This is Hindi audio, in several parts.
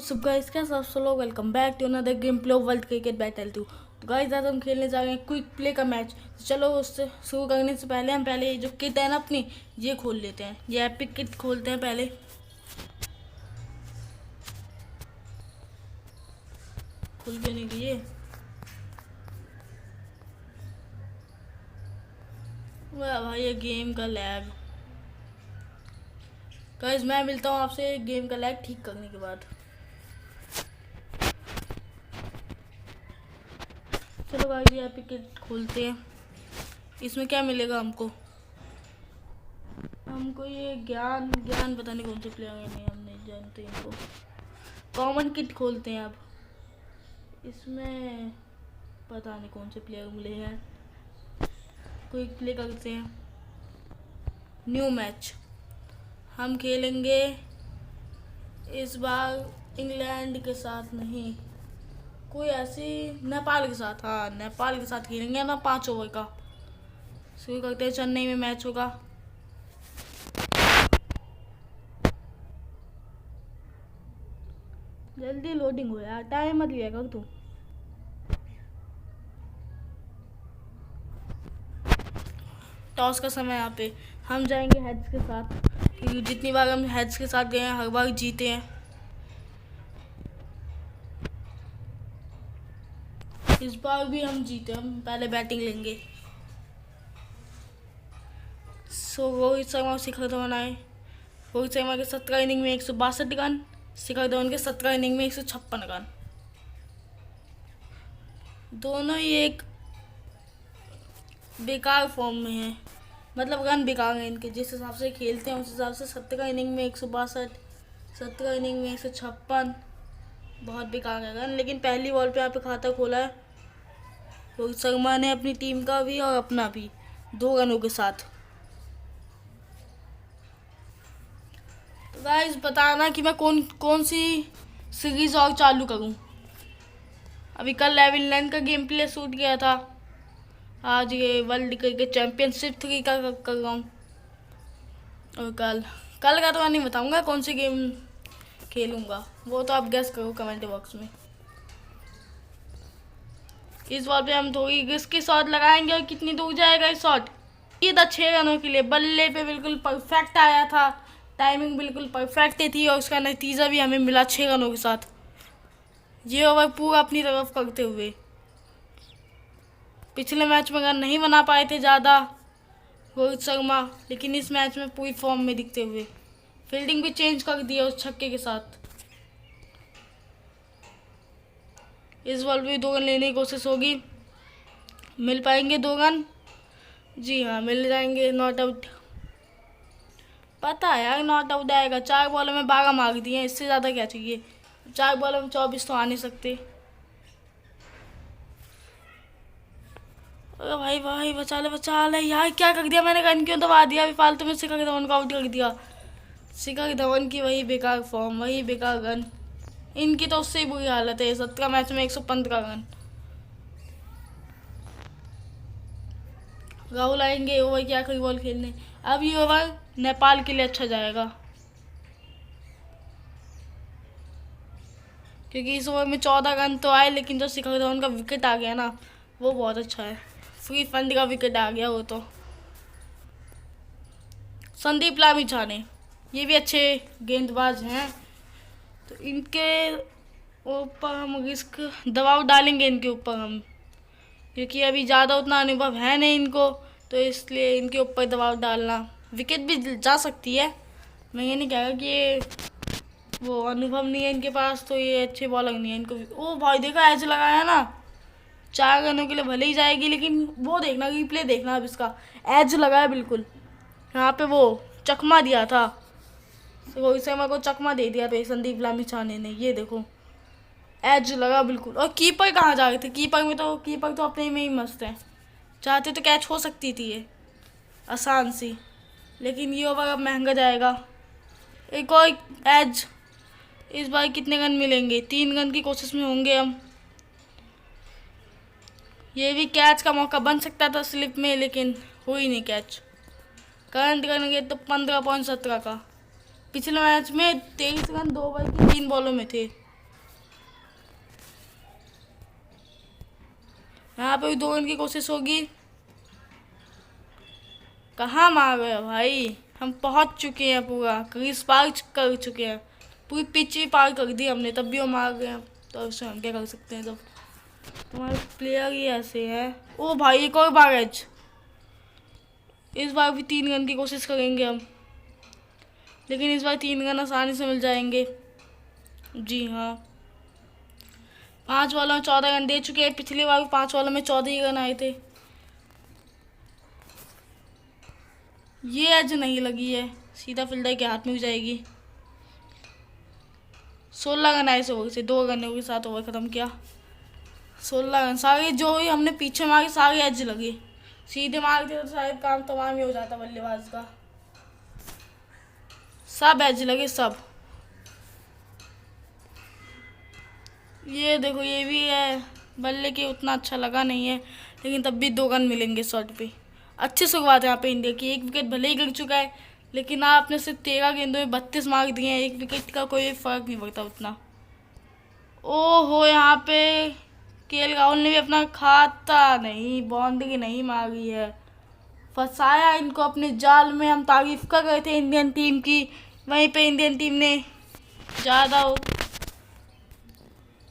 सो गाइस कैसे आप सब लोग welcome back to another game play of world cricket battle 2। तो गाइस आज हम खेलने जा रहे हैं क्विक प्ले का मैच। तो चलो उससे शुरू करने से पहले हम ये जो किट है ना अपनी ये खोल लेते हैं। ये एपिक किट खोलते हैं पहले। खुल के नहीं दिए। वाह भाई ये गेम का लैग। गाइस मैं मिलता हूँ आपसे गेम का लैग ठीक करने के बाद। चलो गाइस ये एपिक किट खोलते हैं। इसमें क्या मिलेगा हमको ये ज्ञान पता नहीं कौन से प्लेयर है, नहीं हम नहीं जानते इनको। कॉमन किट खोलते हैं अब। इसमें पता नहीं कौन से प्लेयर मिले हैं। कोई प्ले करते हैं। न्यू मैच हम खेलेंगे इस बार इंग्लैंड के साथ नहीं, कोई ऐसी नेपाल के साथ। हाँ नेपाल के साथ खेलेंगे ना 5 ओवर का। शुरू करते हैं। चेन्नई में मैच होगा। जल्दी लोडिंग हो यार, टाइम मत लिया कर तू। टॉस का समय यहाँ पे हम जाएंगे हेड्स के साथ, क्योंकि जितनी बार हम हेड्स के साथ गए हैं हर बार जीते हैं। इस बार भी हम जीते। हम पहले बैटिंग लेंगे। रोहित शर्मा और शिखर धवन आए। रोहित शर्मा के 17 इनिंग में 162 रन, शिखर धवन के 17 इनिंग में 156 रन। दोनों ही एक बेकार फॉर्म में हैं, मतलब रन बेकार हैं इनके। जिस हिसाब से खेलते हैं उस हिसाब से 17 इनिंग में 162, 17 इनिंग में 156, बहुत बेकार है रन। लेकिन पहली बॉल पे यहाँ पे खाता खोला है रोहित शर्मा ने अपनी टीम का भी और अपना भी 2 रनों के साथ। तो गाइस बताना कि मैं कौन सी सीरीज और चालू करूं। अभी कल इंग्लैंड का गेम प्ले शूट किया था। आज ये वर्ल्ड क्रिकेट चैंपियनशिप 3 का कर रहा हूँ। और कल का तो मैं नहीं बताऊंगा कौन सी गेम खेलूंगा, वो तो आप गेस करो कमेंट बॉक्स में। इस बॉल पे हम थोड़ी रिस्की शॉट लगाएंगे और कितनी दूर जाएगा ये शॉट। ये था 6 रनों के लिए। बल्ले पे बिल्कुल परफेक्ट आया था, टाइमिंग बिल्कुल परफेक्ट थी और उसका नतीजा भी हमें मिला 6 रनों के साथ। ये ओवर पूरा अपनी तरफ करते हुए। पिछले मैच में रन नहीं बना पाए थे ज़्यादा रोहित शर्मा, लेकिन इस मैच में पूरी फॉर्म में दिखते हुए। फील्डिंग भी चेंज कर दिया उस छक्के के साथ। इस बॉल पे 2 रन लेने की कोशिश होगी। मिल पाएंगे 2 रन? जी हाँ मिल जाएंगे। Not out. पता है यार नॉट आउट आएगा। 4 बॉलों में 12 मार दिए, इससे ज़्यादा क्या चाहिए। 4 बॉलों में 24 तो आ नहीं सकते। अरे भाई भाई बचा ले यार। क्या कर दिया मैंने, रन क्यों दबा दिया अभी फालतू में। शिखर धवन को आउट कर दिया। शिखर धवन की वही बेकार फॉर्म, वही बेकार रन। इनकी तो उससे ही बुरी हालत है। 17 मैच में 115 रन। राहुल आएंगे ओवर की आखिरी बॉल खेलने। अब ये ओवर नेपाल के लिए अच्छा जाएगा, क्योंकि इस ओवर में 14 रन तो आए, लेकिन जो शिखर धवन का विकेट आ गया ना वो बहुत अच्छा है। फ्री फंड का विकेट आ गया वो तो। संदीप लामिछाने ये भी अच्छे गेंदबाज हैं, तो इनके ऊपर हम रिस्क दबाव डालेंगे इनके ऊपर हम, क्योंकि अभी ज़्यादा उतना अनुभव है नहीं इनको, तो इसलिए इनके ऊपर दबाव डालना। विकेट भी जा सकती है, मैं ये नहीं कह रहा कि ये वो अनुभव नहीं है इनके पास तो ये अच्छे बॉलर नहीं है इनको। ओ भाई देखा एज लगाया ना, 4 रनों के लिए भले ही जाएगी, लेकिन वो देखना रिप्ले देखना अब इसका। एज लगाया बिल्कुल, यहाँ पे वो चकमा दिया था। रोहित शर्मा को चकमा दे दिया था संदीप लामिछाने ने। ये देखो एज लगा बिल्कुल। और कीपर कहाँ जा रहे थे। कीपर तो अपने में ही मस्त है। चाहते तो कैच हो सकती थी ये आसान सी, लेकिन ये ओवर अब महंगा जाएगा। एक और एज। इस बार कितने रन मिलेंगे। 3 रन की कोशिश में होंगे हम। ये भी कैच का मौका बन सकता था स्लिप में, लेकिन हुई नहीं कैच। करंट करेंगे तो 15.17 का। पिछले मैच में 23 रन 2 ओवर की 3 बॉलों में थे। यहाँ पे भी 2 रन की कोशिश होगी। कहाँ मार रहे हो भाई, हम पहुंच चुके हैं, पूरा क्रीज पार कर चुके हैं, पूरी पिच भी पार कर दी हमने, तब भी वो मार गए हैं। तो उससे हम क्या कर सकते हैं, जब हमारे प्लेयर ही ऐसे हैं। ओ भाई एक और बार एज, इस बार भी 3 रन की कोशिश करेंगे हम, लेकिन इस बार 3 रन आसानी से मिल जाएंगे। जी हाँ, 5 बॉलों में 14 रन दे चुके हैं। पिछली बार भी 5 बॉलों में 14 ही रन आए थे। ये एज नहीं लगी है, सीधा फील्डर के हाथ में भी जाएगी। 16 रन आए इस ओवर से, 2 रनों के साथ ओवर खत्म किया। 16 रन सारे जो ही हमने पीछे मारे सारे एज लगे, सीधे मारते तो शायद काम तमाम ही हो जाता बल्लेबाज का। सब एज लगे सब। ये देखो ये भी है, बल्ले के उतना अच्छा लगा नहीं है, लेकिन तब भी 2 रन मिलेंगे शॉट पे। अच्छी शुरुआत है यहाँ पे इंडिया की। 1 विकेट भले ही गिर चुका है, लेकिन आपने सिर्फ 13 गेंदों में 32 मार दिए हैं। 1 विकेट का कोई फर्क नहीं पड़ता उतना। ओहो, यहाँ पे केएल राहुल ने भी अपना खाता नहीं, बाउंड्री नहीं मारी है, फंसाया इनको अपने जाल में। हम तारीफ कर रहे थे इंडियन टीम की, वहीं पे इंडियन टीम ने ज़्यादा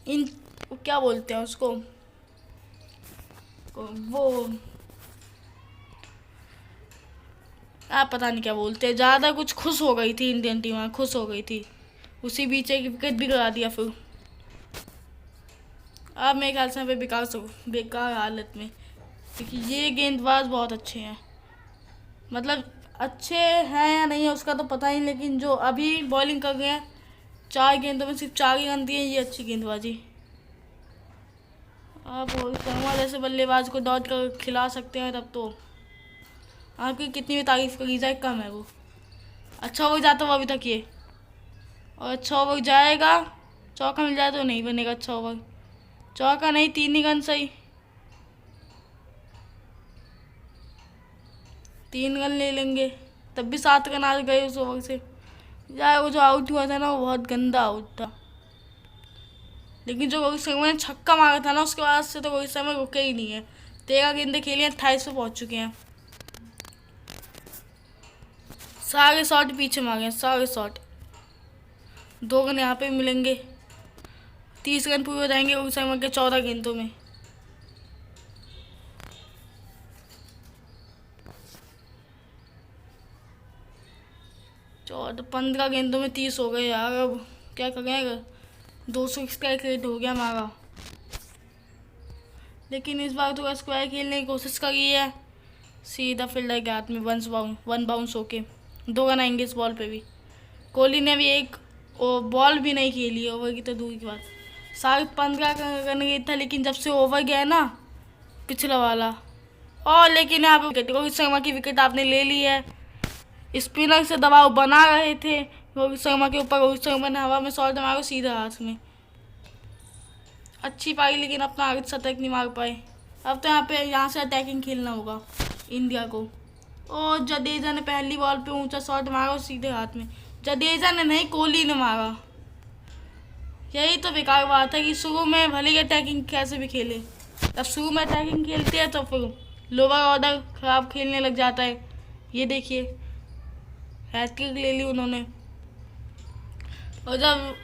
इन क्या बोलते हैं उसको, वो आप पता नहीं क्या बोलते हैं, ज़्यादा कुछ खुश हो गई थी इंडियन टीम, खुश हो गई थी, उसी बीच एक विकेट भी गिरा दिया। फिर अब मेरे ख्याल से बेकार हालत में, क्योंकि ये गेंदबाज बहुत अच्छे हैं, मतलब अच्छे हैं या नहीं है उसका तो पता ही, लेकिन जो अभी बॉलिंग कर गए हैं 4 गेंदों में सिर्फ 4 ही रन दिए, ये अच्छी गेंदबाजी। आप रोहित शर्मा जैसे बल्लेबाज को डॉट कर खिला सकते हैं, तब तो आपकी कितनी भी तारीफ करी जाए कम है। वो अच्छा ओवर जाता हुआ अभी तक ये, और अच्छा ओवर जाएगा, चौका मिल जाए तो नहीं बनेगा अच्छा ओवर, चौका नहीं 3 ही रन सही, 3 रन ले लेंगे, तब भी 7 रन आ गए उस ओवर से। यार वो जो आउट हुआ था ना, वो बहुत गंदा आउट था, लेकिन जो रोहित शर्मा ने छक्का मारा था ना, उसके बाद से तो रोहित शर्मा रुके ही नहीं है। 13 गेंदें खेली हैं, 28 पे पहुंच चुके हैं। सारे शॉट पीछे मारे हैं, सारे शॉट। 2 रन यहाँ पे मिलेंगे, 30 रन पूरे हो जाएंगे रोहित शर्मा के 14 गेंदों में। चौदह 15 गेंदों में 30 हो गए यार, अब क्या करेंगे। 200 स्ट्राइक रेट हो गया हमारा, लेकिन इस बार तो स्क्वायर खेलने की कोशिश करी है, सीधा फील्डर के हाथ में वन बाउंस होके 2 रन आएंगे इस बॉल पे भी। कोहली ने भी एक बॉल भी नहीं खेली, ओवर की तो दूर की बात। साढ़े 15 रन रेट था, लेकिन जब से ओवर गया ना पिछला वाला, और लेकिन यहाँ पे विकेट, रोहित शर्मा की विकेट आपने ले ली है। स्पिनर से दबाव बना रहे थे रोहित शर्मा के ऊपर, रोहित शर्मा ने हवा में शॉट मारा सीधा हाथ में, अच्छी पाई, लेकिन अपना आगे शतक नहीं मार पाए। अब तो यहाँ से अटैकिंग खेलना होगा इंडिया को। और जडेजा ने पहली बॉल पे ऊंचा शॉट मारा और सीधे हाथ में, जडेजा ने नहीं कोहली ने मारा। यही तो बेकार बात है कि शुरू में भले ही अटैकिंग कैसे भी खेले, तब शुरू में अटैकिंग खेलते हैं तो फिर लोअर ऑर्डर खराब खेलने लग जाता है। ये देखिए हैट्रिक ले ली उन्होंने, और जब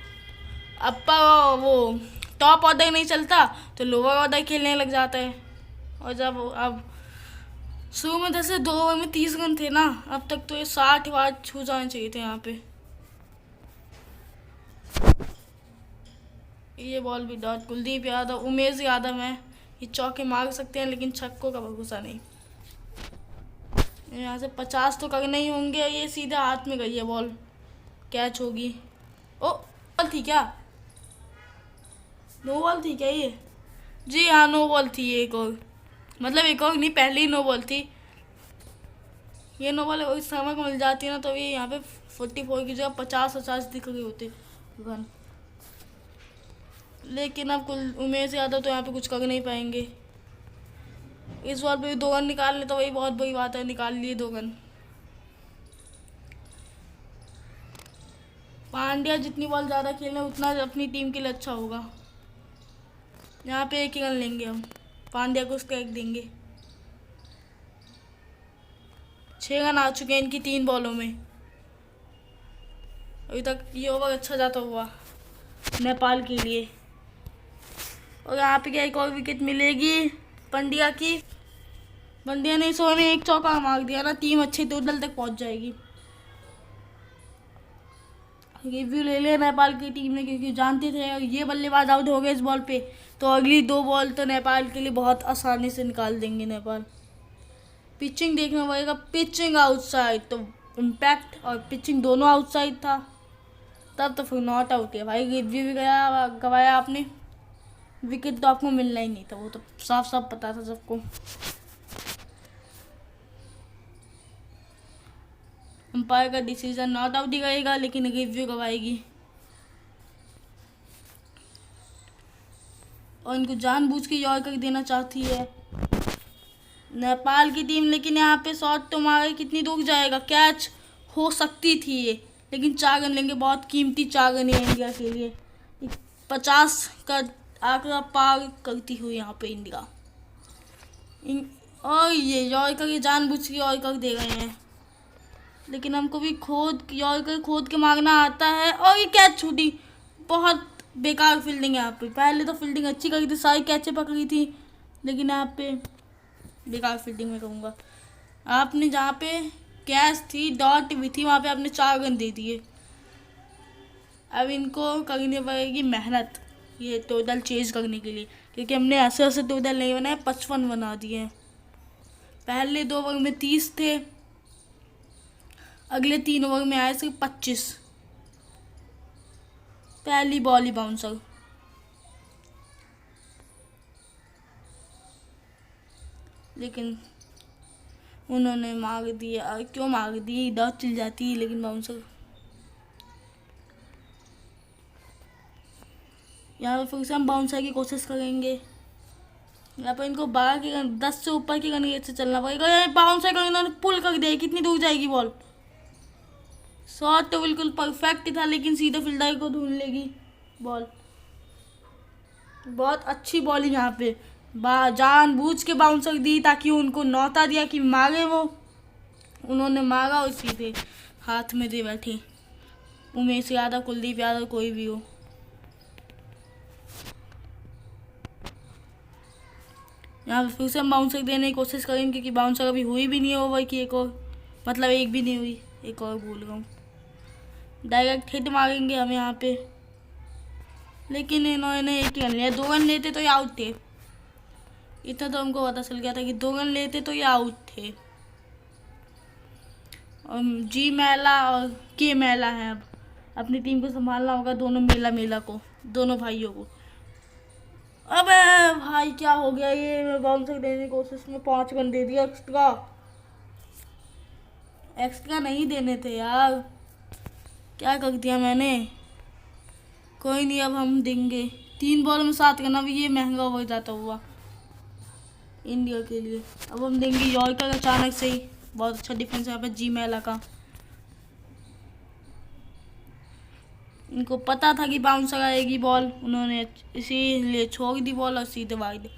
अप्पर वो टॉप ऑर्डर नहीं चलता तो लोअर ऑर्डर खेलने लग जाता है। और जब अब शुरू में जैसे 2 ओवर में 30 रन थे ना, अब तक तो ये 60 वार छू जाने चाहिए थे यहाँ पे। ये बॉल भी डॉट, कुलदीप यादव उमेश यादव हैं, ये चौके मार सकते हैं, लेकिन छक्कों का भरोसा नहीं। यहाँ से 50 तो करने ही होंगे। ये सीधा हाथ में गई है बॉल, कैच होगी। ओ बॉल थी क्या, नो बॉल थी क्या ये? जी हाँ नो बॉल थी, एक और मतलब एक और नहीं, पहले ही नो बॉल थी। ये नो बॉल इस समय को मिल जाती है ना, तो ये यहाँ पे 44 की जगह 50 दिख रहे होते रन, लेकिन अब उमेश यादव तो यहाँ पे कुछ कर नहीं पाएंगे। इस बॉल पे भी 2 रन निकाल ले तो वही बहुत बड़ी बात है, निकाल लिए 2 रन। पांड्या जितनी बॉल ज़्यादा खेलें उतना अपनी टीम के लिए अच्छा होगा। यहाँ पे 1 ही रन लेंगे हम, पांड्या को स्ट्राइक देंगे। 6 रन आ चुके हैं इनकी 3 बॉलों में। अभी तक ये ओवर अच्छा जाता हुआ नेपाल के लिए। और यहाँ पे क्या एक और विकेट मिलेगी पंड्या की। पंड्या ने इस ओवर में 1 चौका मार दिया ना, टीम अच्छे टोटल तक पहुँच जाएगी। रिव्यू ले लिया नेपाल की टीम ने, क्योंकि जानते थे अगर ये बल्लेबाज आउट हो गए इस बॉल पे तो अगली 2 बॉल तो नेपाल के लिए बहुत आसानी से निकाल देंगे नेपाल। पिचिंग देखना पड़ेगा, पिचिंग आउटसाइड, तो इम्पैक्ट और पिचिंग दोनों आउटसाइड था, तब तो फिर नॉट आउट है भाई। रिव्यू भी गवाया आपने, विकेट तो आपको मिलना ही नहीं था, वो तो साफ साफ पता था सबको। अंपायर का डिसीजन नॉट आउट ही रहेगा, लेकिन रिव्यू गवाएगी और इनको जानबूझ के यॉर्कर देना चाहती है नेपाल की टीम। लेकिन यहाँ पे शॉट तो मारे, कितनी दूर जाएगा, कैच हो सकती थी ये, लेकिन 4 रन लेंगे, बहुत कीमती 4 रन है इंडिया के लिए। 50 का आंकड़ा पार करती हुई यहाँ पे इंडिया। और ये यॉर्कर ये जानबूझ के यॉर्कर दे रहे हैं, लेकिन हमको भी यॉर्कर खोद के मारना आता है। और ये कैच छूटी, बहुत बेकार फील्डिंग है यहाँ पे। पहले तो फील्डिंग अच्छी करी थी, सारी कैचें पकड़ी थी, लेकिन यहाँ पे बेकार फील्डिंग में कहूँगा। आपने जहाँ पे कैच थी, डॉट भी थी, वहाँ पे आपने 4 रन दे दिए। अब इनको करनी पड़ेगी मेहनत ये टोटल चेंज करने के लिए, क्योंकि हमने ऐसे ऐसे टोटल नहीं बनाए, 55 बना दिए हैं। पहले 2 ओवर में 30 थे, अगले 3 ओवर में आए सिर्फ 25। पहली बॉल ही बाउंसर, लेकिन उन्होंने मार दिया। क्यों मार दी, डॉट चल जाती, लेकिन बाउंसर। यहाँ पर फिर से हम बाउंसर की कोशिश करेंगे। यहाँ पर इनको 12 के रन, 10 से ऊपर के रन से चलना पड़ेगा। बाउंसर का इन्होंने पुल कर दिया, कितनी दूर जाएगी बॉल। शॉट तो बिल्कुल परफेक्ट था, लेकिन सीधे फील्डर को ढूंढ लेगी बॉल। बहुत अच्छी बॉलिंग यहाँ पे, जानबूझ के बाउंसर दी ताकि उनको नौता दिया कि मारे वो। उन्होंने मारा और सीधे हाथ में दे बैठे। उमेश यादव, कुलदीप यादव, कोई भी हो। यहाँ पे फिर से हम बाउंसर देने की कोशिश करेंगे, क्योंकि बाउंसर अभी हुई भी नहीं है ओवर की एक और, मतलब एक भी नहीं हुई, एक और भूल रहा हूँ। डायरेक्ट हिट मारेंगे हम यहाँ पे, लेकिन इन्होंने 1 रन लिया। 2 रन लेते तो ये आउट थे। इतना तो हमको पता चल गया था कि 2 रन लेते तो ये आउट थे। और जी मैला और के मैला है, अब अपनी टीम को संभालना होगा, दोनों मेला को, दोनों भाइयों को। अबे भाई क्या हो गया ये, मैं बाउंसर देने की कोशिश में 5 रन दे दिया एक्स्ट्रा नहीं देने थे यार, क्या कर दिया मैंने। कोई नहीं, अब हम देंगे 3 बॉल में 7 रन। अब ये महंगा हो जाता हुआ इंडिया के लिए। अब हम देंगे यॉर्कर अचानक से ही, बहुत अच्छा डिफेंस है यहाँ पे जी मैला का। इनको पता था कि बाउंसर आएगी बॉल, उन्होंने इसीलिए छोड़ दी बॉल और सीधे वाइड।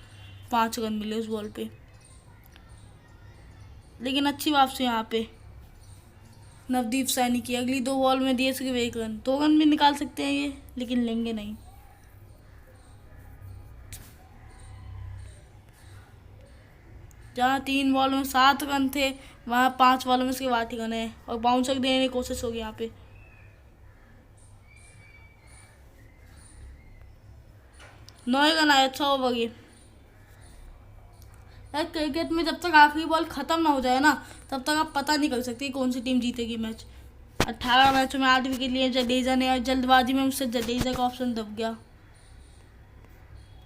5 रन मिले उस बॉल पे, लेकिन अच्छी वापसी यहाँ पे नवदीप सैनी की। अगली 2 बॉल में दिए सिर्फ 1 रन। 2 रन भी निकाल सकते हैं ये, लेकिन लेंगे नहीं। जहाँ 3 बॉल में 7 रन थे, वहाँ 5 बॉल में सिर्फ 8 रन है, और बाउंसर देने की कोशिश होगी यहाँ पे। 9 रन आए, अच्छा ओवर ये। यार क्रिकेट में जब तक आखिरी बॉल ख़त्म ना हो जाए ना, तब तक आप पता नहीं कर सकते कौन सी टीम जीतेगी मैच। 18 मैचों में 8 विकेट लिए जडेजा ने, और जल्दबाजी में मुझसे जडेजा का ऑप्शन दब गया।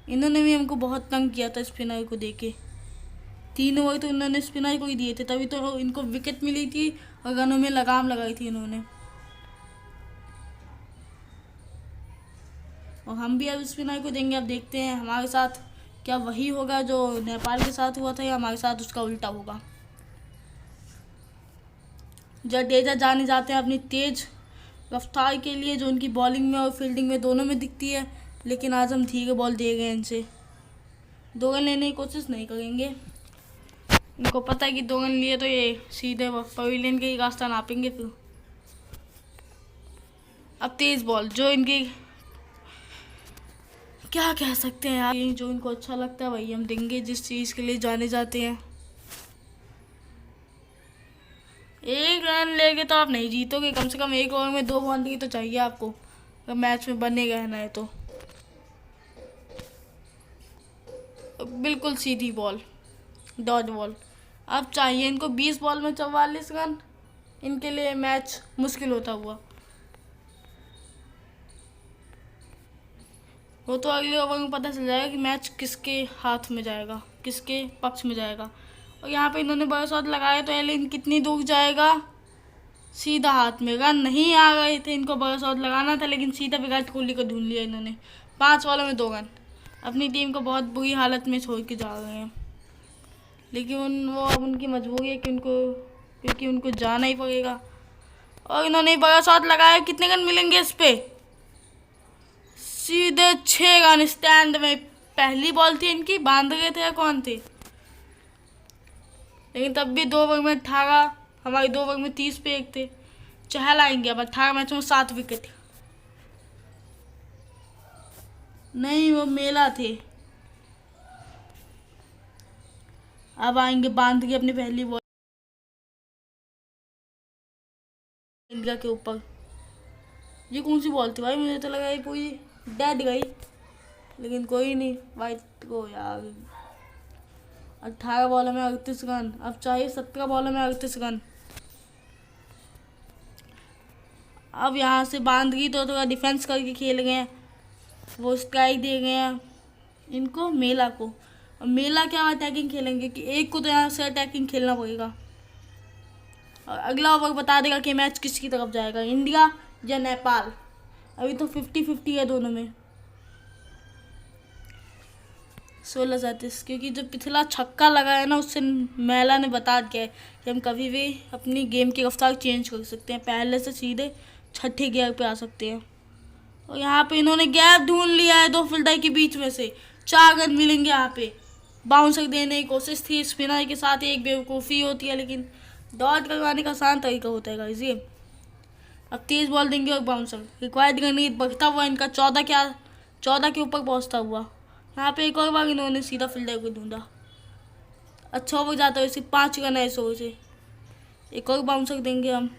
इन्होंने भी हमको बहुत तंग किया था स्पिनर को देके। 3 ओवर तो इन्होंने स्पिनर को ही दिए थे, तभी तो इनको विकेट मिली थी और रनों में लगाम लगाई थी इन्होंने। और हम भी अब स्पिनर को देंगे। अब देखते हैं हमारे साथ क्या वही होगा जो नेपाल के साथ हुआ था, या हमारे साथ उसका उल्टा होगा। जडेजा जाने जाते हैं अपनी तेज रफ्तार के लिए, जो उनकी बॉलिंग में और फील्डिंग में दोनों में दिखती है, लेकिन आज हम धीरे बॉल दे गए इनसे। 2 रन लेने की कोशिश नहीं करेंगे। इनको पता है कि 2 रन लिए तो ये सीधे पवेलियन के ही रास्ता नापेंगे फिर। अब तेज बॉल, जो इनकी क्या कह सकते हैं यार, जो इनको अच्छा लगता है वही हम देंगे, जिस चीज़ के लिए जाने जाते हैं। 1 रन लेके तो आप नहीं जीतोगे, कम से कम 1 ओवर में 2 बाउंड्री तो चाहिए आपको अगर मैच में बने रहना है तो। बिल्कुल सीधी बॉल, डॉट बॉल। अब चाहिए इनको 20 बॉल में 44 रन, इनके लिए मैच मुश्किल होता हुआ। वो तो अगले ओवर में पता चल जाएगा कि मैच किसके हाथ में जाएगा, किसके पक्ष में जाएगा। और यहाँ पे इन्होंने बड़ा शॉट लगाया तो एलिन कितनी दूर जाएगा, सीधा हाथ में। रन नहीं आ गए थे, इनको बड़ा शॉट लगाना था, लेकिन सीधा विराट कोहली को ढूंढ लिया इन्होंने। 5 बॉलों में 2 रन। अपनी टीम को बहुत बुरी हालत में छोड़ के जा रहे हैं, लेकिन वो अब उनकी मजबूरी है कि क्योंकि उनको जाना ही पड़ेगा। और इन्होंने बड़ा शॉट लगाया, कितने रन मिलेंगे इस पे? सीधे 6 रन स्टैंड में। पहली बॉल थी इनकी, बांध गए थे या कौन थे, लेकिन तब भी 2 ओवर में 18, हमारे 2 ओवर में 30 पे 1 थे। चहल आएंगे अब 18 मैचों में 7 विकेट। नहीं, वो मेला थे। अब आएंगे बांध के अपनी पहली बॉल इंडिया के ऊपर। ये कौन सी बॉल थी भाई, मुझे तो लगा ये पूरी डेड गई, लेकिन कोई नहीं। वाइट को यार 18 बॉलों में 38 रन, अब चाहिए 17 बॉलों में 38 रन। अब यहाँ से बांध गई तो थोड़ा डिफेंस करके खेल गए हैं, वो स्ट्राइक दे गए हैं इनको, मेला को। और मेला क्या अटैकिंग खेलेंगे कि एक को तो यहाँ से अटैकिंग खेलना पड़ेगा। और अगला ओवर बता देगा कि मैच किसकी तरफ जाएगा, इंडिया या नेपाल। अभी तो 50-50 है दोनों में। 16-37, क्योंकि जो पिछला छक्का लगा है ना, उससे मेला ने बता दिया है कि हम कभी भी अपनी गेम की रफ्तार चेंज कर सकते हैं, पहले से सीधे छठे गियर पे आ सकते हैं। और यहाँ पे इन्होंने गैप ढूंढ लिया है 2 फील्डर के बीच में से। 4 रन मिलेंगे यहाँ पे। बाउंसर देने की कोशिश थी, स्पिनर के साथ एक बेवकूफ़ी होती है, लेकिन डॉट करवाने का आसान तरीका होता है गाइस ये। अब तेज बॉल देंगे और बाउंसर। रिक्वायर्ड रन रेट बढ़ता हुआ इनका 14 के ऊपर पहुँचता हुआ। यहाँ पे एक और बार इन्होंने सीधा फील्डर को ढूंढा। अच्छा ओवर जाता है, सिर्फ 5 रन है इस ओवर से। एक और बाउंसर देंगे हम।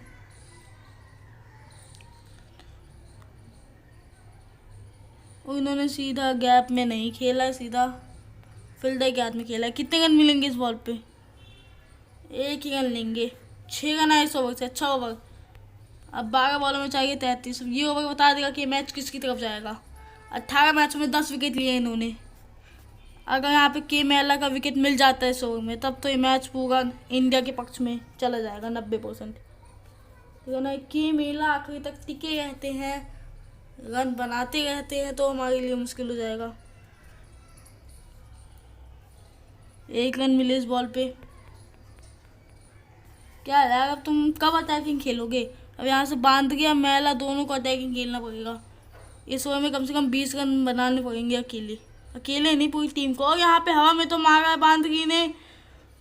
और इन्होंने सीधा गैप में नहीं खेला है, सीधा फील्डर के हाथ में खेला है। कितने रन मिलेंगे इस बॉल पे? 1 ही रन लेंगे। 6 रन है इस ओवर से, अच्छा ओवर। अब 12 बॉलों में चाहिए 33। ये ओवर बता देगा कि मैच किसकी तरफ जाएगा। 18 मैचों में 10 विकेट लिए इन्होंने। अगर यहाँ पे के मेला का विकेट मिल जाता है इस ओवर में, तब तो ये मैच पूरा इंडिया के पक्ष में चला जाएगा 90%। लेकिन के मेला आखिरी तक टिके रहते हैं, रन बनाते रहते हैं, तो हमारे लिए मुश्किल हो जाएगा। 1 रन मिले इस बॉल पे। क्या यार, अब तुम कब अटैकिंग खेलोगे? अब यहाँ से बांध के मेला दोनों को अटैकिंग खेलना पड़ेगा। इस ओवर में कम से कम 20 रन बनाने पड़ेंगे अकेले नहीं, पूरी टीम को। और यहाँ पे हवा में तो मारा है बांधगी ने।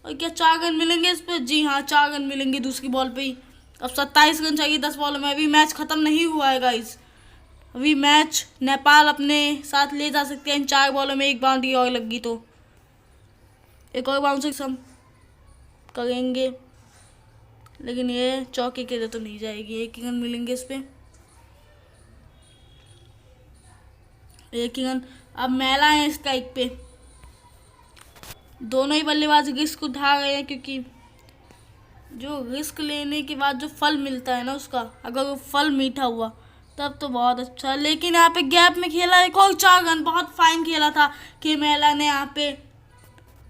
और क्या 4 रन मिलेंगे इस पे? जी हाँ, 4 रन मिलेंगे दूसरी बॉल पे ही। अब 27 रन चाहिए 10 बॉलों में। अभी मैच ख़त्म नहीं हुआ है गाइस, अभी मैच नेपाल अपने साथ ले जा सकते हैं इन 4 बॉलों में। एक बाउंड्री और लगी तो एक और बाउंसर हम करेंगे, लेकिन ये चौके के लिए तो नहीं जाएगी। 1 रन मिलेंगे इस पे, 1 रन। अब मेला है स्ट्राइक पे। दोनों ही बल्लेबाज रिस्क उठा रहे हैं, क्योंकि जो रिस्क लेने के बाद जो फल मिलता है ना उसका, अगर वो फल मीठा हुआ तब तो बहुत अच्छा। लेकिन यहाँ पे गैप में खेला एक और 4 रन, बहुत फाइन खेला था कि मेला ने। यहाँ पे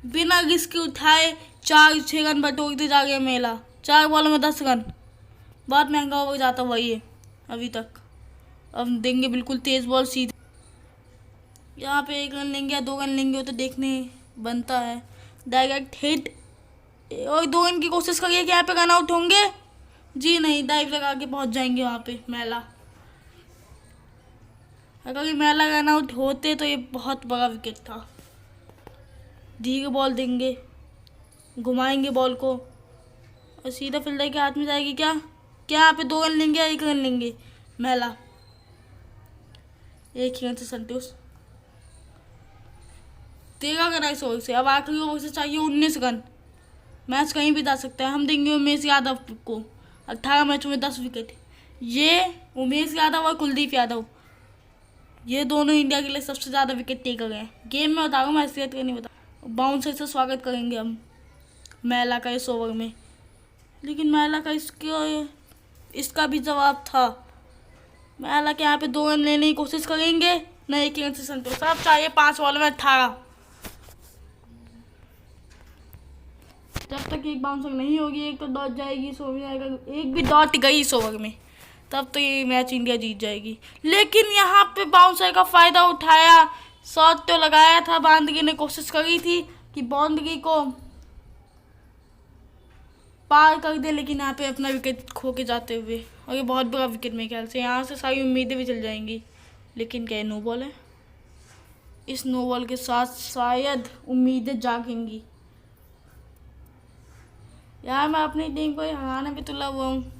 बिना रिस्क उठाए 4-6 रन बटोरते जा गया मेला। 4 बॉलों में 10 रन, बहुत महंगा हो जाता हुआ ये अभी तक। अब देंगे बिल्कुल तेज बॉल सीधे। यहाँ पे 1 रन लेंगे या 2 रन लेंगे वो तो देखने बनता है। डायरेक्ट हिट और 2 रन की कोशिश करिए कि यहाँ पे रन आउट होंगे। जी नहीं, डाइव लगा के पहुँच जाएंगे वहाँ पे मेला। अगर ये मेला रन आउट होते तो ये बहुत बड़ा विकेट था। धीरे बॉल देंगे, घुमाएंगे बॉल को और सीधा फील्डर के हाथ में जाएगी। क्या क्या यहाँ पे 2 रन लेंगे या 1 रन लेंगे? मैला 1 ही रन से संतोष। 13 रन इस ओवर से। अब आखिरी ओवर से चाहिए 19 रन। मैच कहीं भी जा सकता है। हम देंगे उमेश यादव को 18 मैचों में 10 विकेट। ये उमेश यादव और कुलदीप यादव, ये दोनों इंडिया के लिए सबसे ज़्यादा विकेट टेकर हैं। गेम में बताऊँगा, मैं हैसियत का नहीं बता। बाउंसर से स्वागत करेंगे हम मैला का इस ओवर में, लेकिन मैला का इसका भी जवाब था। मैला के यहाँ पे 2 रन लेने की कोशिश करेंगे, न 1 रन से संतोष। अब चाहिए 5 बॉल में 18। जब तक एक बाउंसर नहीं होगी, एक तो डॉट जाएगी इस ओवर में, एक भी डॉट गई इस ओवर में, तब तो ये मैच इंडिया जीत जाएगी। लेकिन यहाँ पे बाउंसर का फ़ायदा उठाया, शॉट तो लगाया था, बाउंड्री ने कोशिश करी थी कि बाउंड्री को पार कर दे, लेकिन यहाँ पे अपना विकेट खो के जाते हुए, और ये बहुत बड़ा विकेट मेरे ख्याल से। यहाँ से सारी उम्मीदें भी चल जाएंगी, लेकिन क्या नो बॉल है। इस नो बॉल के साथ शायद उम्मीदें जागेंगी। यार मैं अपनी टीम को हराने पे तुला हुआ हूँ।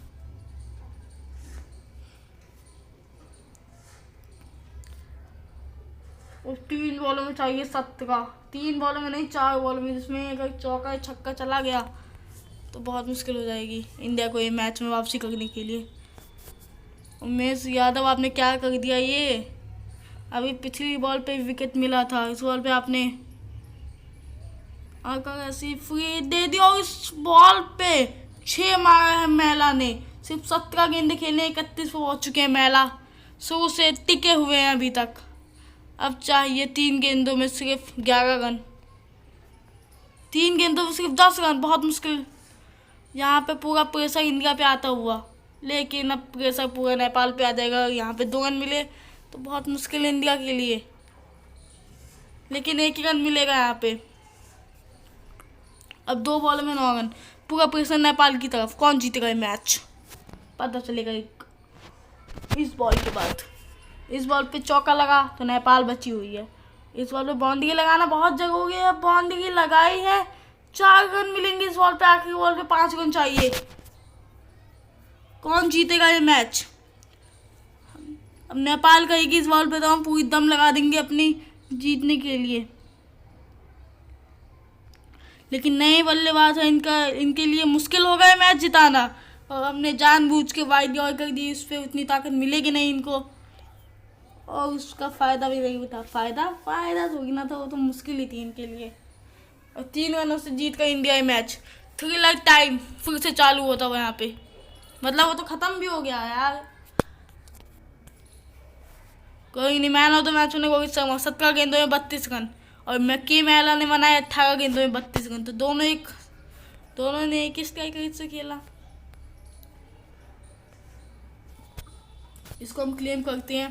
उस 3 बॉलों में चाहिए 17। 3 बॉलों में नहीं, 4 बॉलों में, जिसमें अगर चौका छक्का चला गया तो बहुत मुश्किल हो जाएगी इंडिया को ये मैच में वापसी करने के लिए। उमेश यादव आपने क्या कर दिया ये? अभी पिछली बॉल पे विकेट मिला था, इस बॉल पे आपने आकर ऐसी फ्री दे दी, और इस बॉल पे 6 मारा है मैला ने। सिर्फ 17 गेंदे खेलने, 31 पे पहुंच चुके हैं मैला, शुरू से टिके हुए हैं अभी तक। अब चाहिए 3 गेंदों में सिर्फ 11 रन, 3 गेंदों में सिर्फ 10 रन, बहुत मुश्किल। यहाँ पे पूरा प्रेशर इंडिया पे आता हुआ, लेकिन अब प्रेशर पूरा नेपाल पे आ जाएगा। यहाँ पे 2 रन मिले तो बहुत मुश्किल है इंडिया के लिए, लेकिन 1 ही रन मिलेगा यहाँ पे। अब 2 बॉल में 9 रन, पूरा प्रेशर नेपाल की तरफ। कौन जीतेगा ये मैच पता चलेगा इस बॉल के बाद। इस बॉल पे चौका लगा तो नेपाल बची हुई है। इस बॉल पे बाउंड्री लगाना बहुत जरूरी है। बाउंड्री लगाई है, 4 रन मिलेंगे इस बॉल पे। आखिरी बॉल पे 5 रन चाहिए। कौन जीतेगा ये मैच? अब नेपाल कहेगी इस बॉल पे तो हम पूरी दम लगा देंगे अपनी जीतने के लिए, लेकिन नए बल्लेबाज है, इनके लिए मुश्किल होगा ये मैच जिताना। और हमने जानबूझ के वाइड और कर दी, उस पर उतनी ताकत मिलेगी नहीं इनको, और उसका फ़ायदा भी नहीं था। फ़ायदा तो होगी था, वो तो मुश्किल ही थी इनके लिए। और 3 रनों से जीत कर इंडिया ये मैच। थ्रिलर टाइम फिर से चालू होता हुआ यहाँ पे, मतलब वो तो ख़त्म भी हो गया यार। कोई नहीं, मैन ऑफ द मैच होने रोहित शर्मा, 17 गेंदों में 32 रन, और मैकी मैला ने बनाया 18 गेंदों में 32 रन। तो दोनों ने एक स्ट्राइक से खेला। इसको हम क्लेम करते हैं।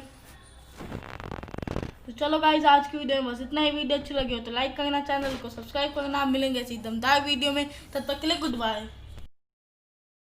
तो चलो गाइस, आज की वीडियो में बस इतना ही। वीडियो अच्छी लगी हो तो लाइक करना, चैनल को सब्सक्राइब करना। मिलेंगे ऐसी दमदार वीडियो में, तब तक के लिए गुड बाय।